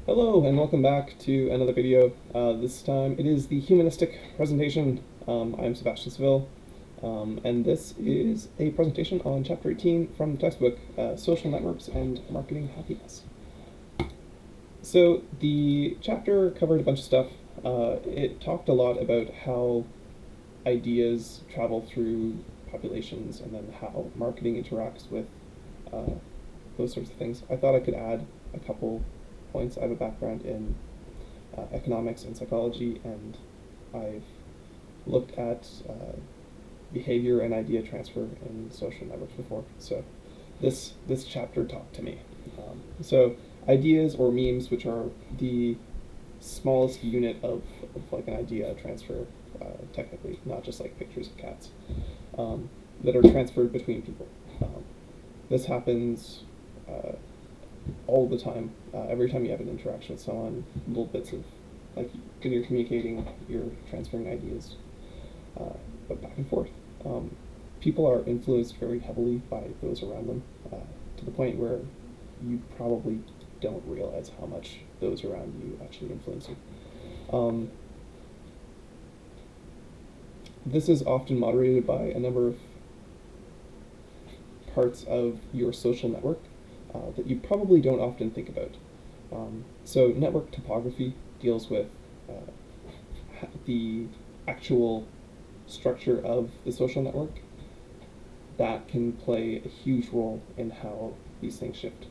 Hello and welcome back to another video. This time it is the Humanistic presentation. I'm Sebastian Seville, and this is a presentation on Chapter 18 from the textbook, Social Networks and Marketing Happiness. So the chapter covered a bunch of stuff. It talked a lot about how ideas travel through populations and then how marketing interacts with uh, those sorts of things. I thought I could add a couple points. I have a background in economics and psychology, and I've looked at behavior and idea transfer in social networks before. So this chapter talked to me. So ideas or memes, which are the smallest unit of like an idea transfer, technically, not just like pictures of cats, that are transferred between people. Um, this happens all the time. Every time you have an interaction with someone, little bits of, like, when you're communicating, you're transferring ideas, but back and forth. People are influenced very heavily by those around them, to the point where you probably don't realize how much those around you actually influence you. This is often moderated by a number of parts of your social network that you probably don't often think about. So network topography deals with the actual structure of the social network. That can play a huge role in how these things shift.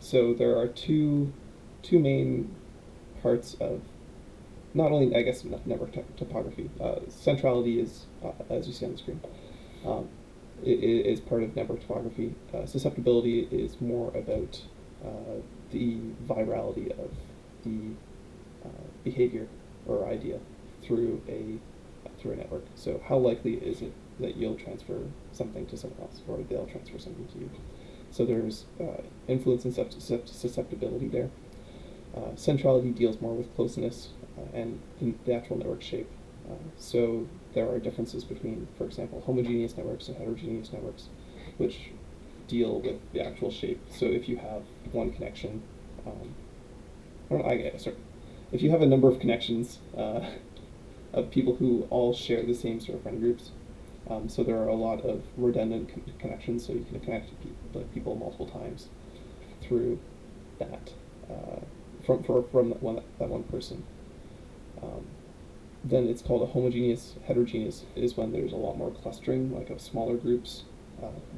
So there are two main parts of not only, I guess, network topography. Centrality is, as you see on the screen, is part of network topography. Susceptibility is more about the virality of the behavior or idea through a network. So how likely is it that you'll transfer something to someone else, or they'll transfer something to you? So there's influence and susceptibility there. Centrality deals more with closeness and the actual network shape. So there are differences between, for example, homogeneous networks and heterogeneous networks, which deal with the actual shape. So if you have one connection, sorry, if you have a number of connections of people who all share the same sort of friend groups, so there are a lot of redundant connections, so you can connect people multiple times through that, from that one person. Then it's called a homogeneous. Heterogeneous is when there's a lot more clustering, like of smaller groups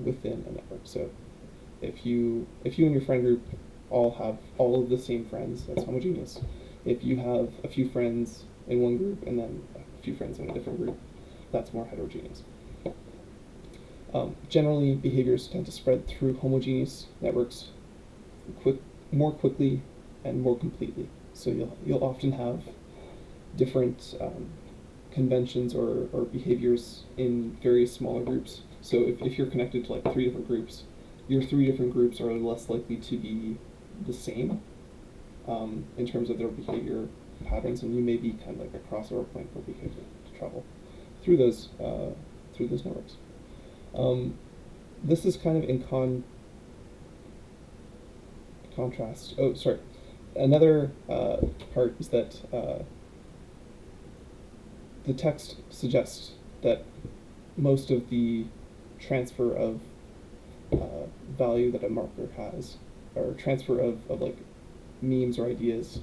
within a network. So if you and your friend group all have all of the same friends, that's homogeneous. If you have a few friends in one group and then a few friends in a different group, that's more heterogeneous. Generally, behaviors tend to spread through homogeneous networks more quickly and more completely. So you'll often have different conventions or behaviors in various smaller groups. So if you're connected to like 3 different groups, your 3 different groups are less likely to be the same in terms of their behavior patterns, and you may be kind of like a crossover point for behavior to travel through those networks. This is kind of in contrast. Oh, sorry. Another part is that the text suggests that most of the transfer of value that a marketer has, or transfer of like memes or ideas,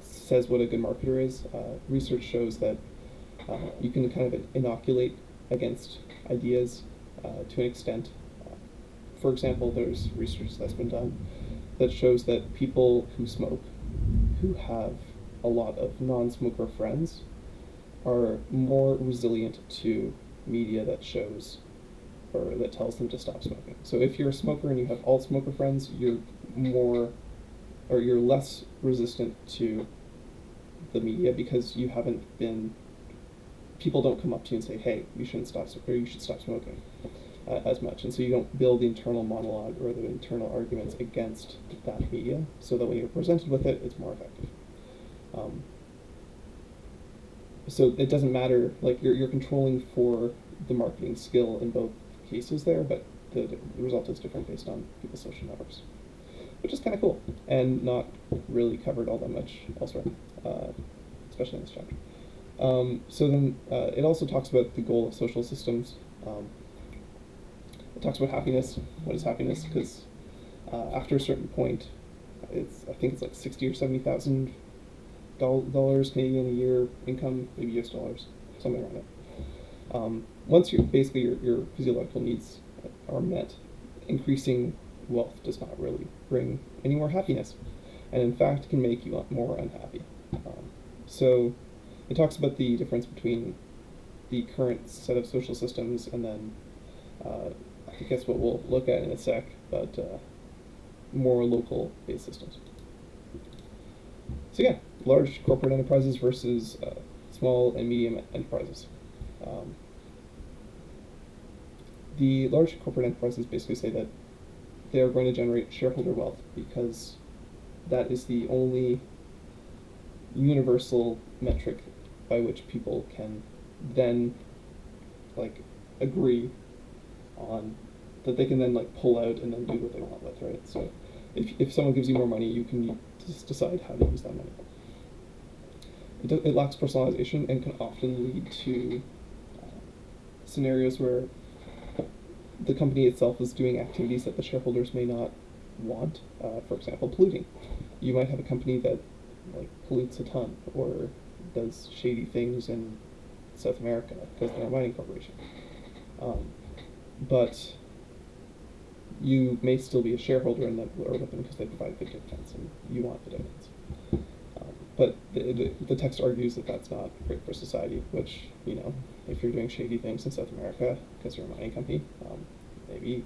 says what a good marketer is. Research shows that you can kind of inoculate against ideas to an extent. For example, there's research that's been done that shows that people who smoke, who have a lot of non-smoker friends, are more resilient to media that shows or that tells them to stop smoking. So if you're a smoker and you have all smoker friends, you're less resistant to the media because you haven't been. People don't come up to you and say, "Hey, you shouldn't stop, or you should stop smoking," as much, and so you don't build the internal monologue or the internal arguments against that media, so that when you're presented with it, it's more effective. So it doesn't matter, like you're controlling for the marketing skill in both cases there, but the result is different based on people's social networks. which is kind of cool and not really covered all that much elsewhere, especially in this chapter. So then it also talks about the goal of social systems. It talks about happiness. What is happiness? Because after a certain point, I think it's like 60 or 70,000 dollars Canadian a year income, maybe US dollars, something around it. Once basically your physiological needs are met, increasing wealth does not really bring any more happiness, and in fact can make you more unhappy. So it talks about the difference between the current set of social systems and then I guess what we'll look at in a sec, but more local based systems. So yeah, large corporate enterprises versus small and medium enterprises. Um, the large corporate enterprises basically say that they are going to generate shareholder wealth because that is the only universal metric by which people can then like agree on that they can then like pull out and then do what they want with, right? So if someone gives you more money, you can just decide how to use that money. It lacks personalization and can often lead to scenarios where the company itself is doing activities that the shareholders may not want. For example, polluting. You might have a company that like pollutes a ton or does shady things in South America because they're a mining corporation. But you may still be a shareholder in them or with them because they provide good dividends and you want the dividends. But the text argues that that's not great for society, which, you know, if you're doing shady things in South America because you're a mining company, maybe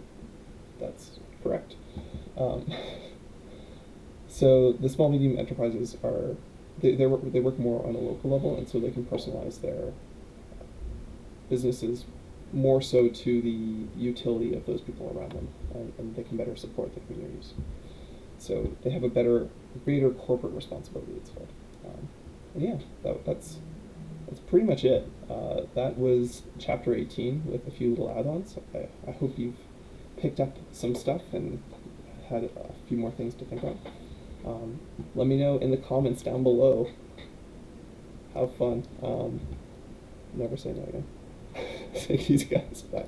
that's correct. So the small medium enterprises are they work more on a local level, and so they can personalize their businesses more so to the utility of those people around them, and they can better support the communities. So they have a greater corporate responsibility, it's called. And yeah, that's pretty much it. That was chapter 18 with a few little add-ons. I hope you've picked up some stuff and had a few more things to think about. Let me know in the comments down below. Have fun. Never say no again. Take it easy, guys. Bye.